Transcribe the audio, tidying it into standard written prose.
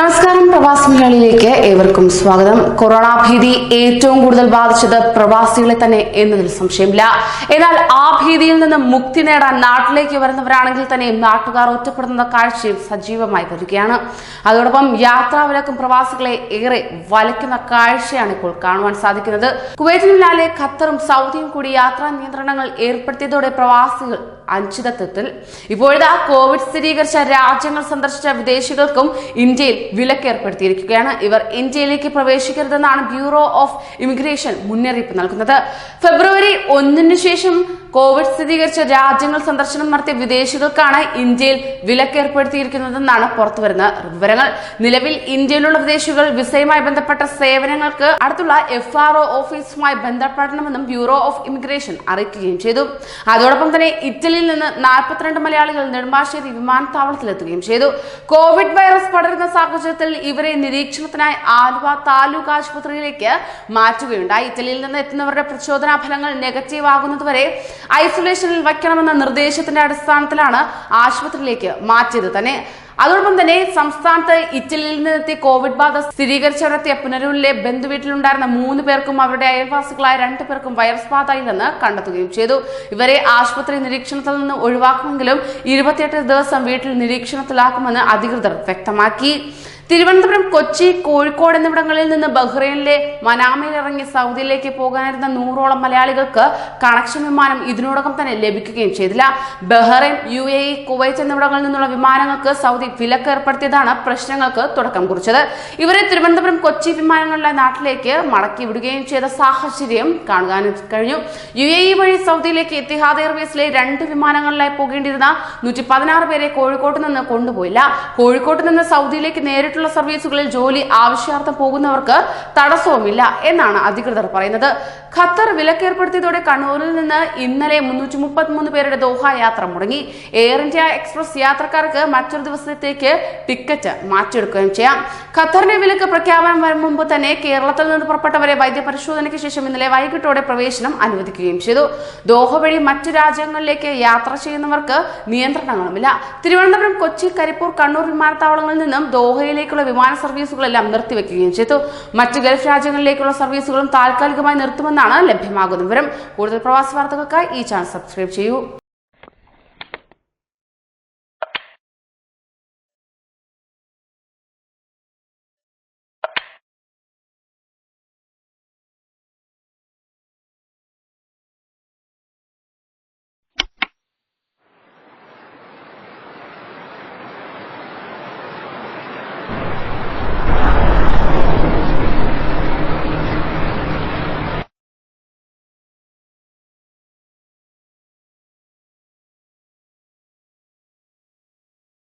നമസ്കാരം. പ്രവാസി മലയാളിയിലേക്ക് ഏവർക്കും സ്വാഗതം. കൊറോണ ഭീതി ഏറ്റവും കൂടുതൽ ബാധിച്ചത് പ്രവാസികളെ തന്നെ എന്നതിൽ സംശയമില്ല. എന്നാൽ ആ ഭീതിയിൽ നിന്ന് മുക്തി നേടാൻ നാട്ടിലേക്ക് വരുന്നവരാണെങ്കിൽ തന്നെയും നാട്ടുകാർ ഒറ്റപ്പെടുന്ന കാഴ്ചയും സജീവമായി വരികയാണ്. അതോടൊപ്പം യാത്രാ വിലക്കും പ്രവാസികളെ ഏറെ വലയ്ക്കുന്ന കാഴ്ചയാണ് ഇപ്പോൾ കാണുവാൻ സാധിക്കുന്നത്. കുവൈറ്റിന് പിന്നാലെ ഖത്തറും സൗദിയും കൂടി യാത്രാ നിയന്ത്രണങ്ങൾ ഏർപ്പെടുത്തിയതോടെ പ്രവാസികൾ അനിശ്ചിതത്വത്തിൽ. ഇപ്പോഴത്തെ കോവിഡ് സ്ഥിരീകരിച്ച രാജ്യങ്ങൾ സന്ദർശിച്ച വിദേശികൾക്കും ഇന്ത്യയിൽ വിലക്ക് ഏർപ്പെടുത്തിയിരിക്കുകയാണ്. ഇവർ ഇന്ത്യയിലേക്ക് പ്രവേശിക്കരുതെന്നാണ് ബ്യൂറോ ഓഫ് ഇമിഗ്രേഷൻ മുന്നറിയിപ്പ് നൽകുന്നത്. ഫെബ്രുവരി 1 ശേഷം കോവിഡ് സ്ഥിരീകരിച്ച രാജ്യങ്ങൾ സന്ദർശനം നടത്തിയ വിദേശികൾക്കാണ് ഇന്ത്യയിൽ വിലക്ക് ഏർപ്പെടുത്തിയിരിക്കുന്നതെന്നാണ് പുറത്തുവരുന്ന വിവരങ്ങൾ. നിലവിൽ ഇന്ത്യയിലുള്ള വിദേശികൾ വിസയുമായി ബന്ധപ്പെട്ട സേവനങ്ങൾക്ക് അടുത്തുള്ള FRO ഓഫീസുമായി ബന്ധപ്പെടണമെന്നും ബ്യൂറോ ഓഫ് ഇമിഗ്രേഷൻ അറിയിക്കുകയും ചെയ്തു. അതോടൊപ്പം തന്നെ ഇറ്റലിയിൽ നിന്ന് 42 മലയാളികൾ നെടുമ്പാശ്ശേരി വിമാനത്താവളത്തിലെത്തുകയും ചെയ്തു. കോവിഡ് വൈറസ് പടരുന്ന സാഹചര്യത്തിൽ ഇവരെ നിരീക്ഷണത്തിനായി ആലുവ താലൂക്ക് ആശുപത്രിയിലേക്ക് മാറ്റുകയുണ്ടായി. ഇറ്റലിയിൽ നിന്ന് എത്തുന്നവരുടെ പരിശോധനാ ഫലങ്ങൾ നെഗറ്റീവ് ആകുന്നതുവരെ ഐസൊലേഷനിൽ വയ്ക്കണമെന്ന നിർദ്ദേശത്തിന്റെ അടിസ്ഥാനത്തിലാണ് ആശുപത്രിയിലേക്ക് മാറ്റിയത് തന്നെ. അതോടൊപ്പം തന്നെ സംസ്ഥാനത്ത് ഇറ്റലിയിൽ നിന്നെത്തിയ കോവിഡ് ബാധ സ്ഥിരീകരിച്ചവരെത്തിയ പുനരൂരിലെ ബന്ധുവീട്ടിലുണ്ടായിരുന്ന 3 പേർക്കും അവരുടെ അയൽവാസികളായ 2 പേർക്കും വൈറസ് ബാധയില്ലെന്ന് കണ്ടെത്തുകയും ചെയ്തു. ഇവരെ ആശുപത്രി നിരീക്ഷണത്തിൽ നിന്ന് ഒഴിവാക്കുമെങ്കിലും 28 ദിവസം വീട്ടിൽ നിരീക്ഷണത്തിലാക്കുമെന്ന് അധികൃതർ വ്യക്തമാക്കി. തിരുവനന്തപുരം, കൊച്ചി, കോഴിക്കോട് എന്നിവിടങ്ങളിൽ നിന്ന് ബഹ്റൈനിലെ മനാമയിൽ ഇറങ്ങി സൗദിയിലേക്ക് പോകാനിരുന്ന 100ഓളം മലയാളികൾക്ക് കണക്ഷൻ വിമാനം ഇതിനോടകം തന്നെ ലഭിക്കുകയും ചെയ്തില്ല. ബഹ്റൈൻ, UAE, കുവൈറ്റ് എന്നിവിടങ്ങളിൽ നിന്നുള്ള വിമാനങ്ങൾക്ക് സൗദി വിലക്ക് ഏർപ്പെടുത്തിയതാണ് പ്രശ്നങ്ങൾക്ക് തുടക്കം കുറിച്ചത്. ഇവരെ തിരുവനന്തപുരം, കൊച്ചി വിമാനങ്ങളിലെ നാട്ടിലേക്ക് മടക്കി വിടുകയും ചെയ്ത സാഹചര്യം കാണുവാൻ കഴിഞ്ഞു. UAE വഴി സൗദിയിലേക്ക് എത്തിഹാദ് എയർവേസിലെ 2 വിമാനങ്ങളിലായി പോകേണ്ടിയിരുന്ന 116 പേരെ കോഴിക്കോട്ട് നിന്ന് കൊണ്ടുപോയില്ല. കോഴിക്കോട്ട് നിന്ന് സൗദിയിലേക്ക് നേരിട്ട് സർവീസുകളിൽ ജോലി ആവശ്യാർത്ഥം പോകുന്നവർക്ക് തടസ്സവുമില്ല എന്നാണ് അധികൃതർ പറയുന്നത്. ഖത്തർ വിലക്ക് ഏർപ്പെടുത്തിയതോടെ കണ്ണൂരിൽ നിന്ന് ഇന്നലെ 333 പേരുടെ ദോഹ യാത്ര മുടങ്ങി. എയർ ഇന്ത്യ എക്സ്പ്രസ് യാത്രക്കാർക്ക് മറ്റൊരു ദിവസത്തേക്ക് ടിക്കറ്റ് മാറ്റിയെടുക്കുകയും ചെയ്യാം. ഖത്തറിന്റെ വിലക്ക് പ്രഖ്യാപനം വരും മുമ്പ് തന്നെ കേരളത്തിൽ നിന്ന് പുറപ്പെട്ടവരെ വൈദ്യപരിശോധനയ്ക്ക് ശേഷം ഇന്നലെ വൈകിട്ടോടെ പ്രവേശനം അനുവദിക്കുകയും ചെയ്തു. ദോഹ വഴി മറ്റു രാജ്യങ്ങളിലേക്ക് യാത്ര ചെയ്യുന്നവർക്ക് നിയന്ത്രണങ്ങളുമില്ല. തിരുവനന്തപുരം, കൊച്ചി, കരിപ്പൂർ, കണ്ണൂർ വിമാനത്താവളങ്ങളിൽ നിന്നും ദോഹയിലേക്ക് വിമാന സർവീസുകളെല്ലാം നിർത്തിവെക്കുകയും ചെയ്തു. മറ്റ് ഗൾഫ് രാജ്യങ്ങളിലേക്കുള്ള സർവീസുകളും താൽക്കാലികമായി നിർത്തുമെന്നാണ് ലഭ്യമാകുന്ന വിവരം. കൂടുതൽ പ്രവാസി വാർത്തകൾക്കായി ഈ ചാനൽ സബ്സ്ക്രൈബ് ചെയ്യൂ.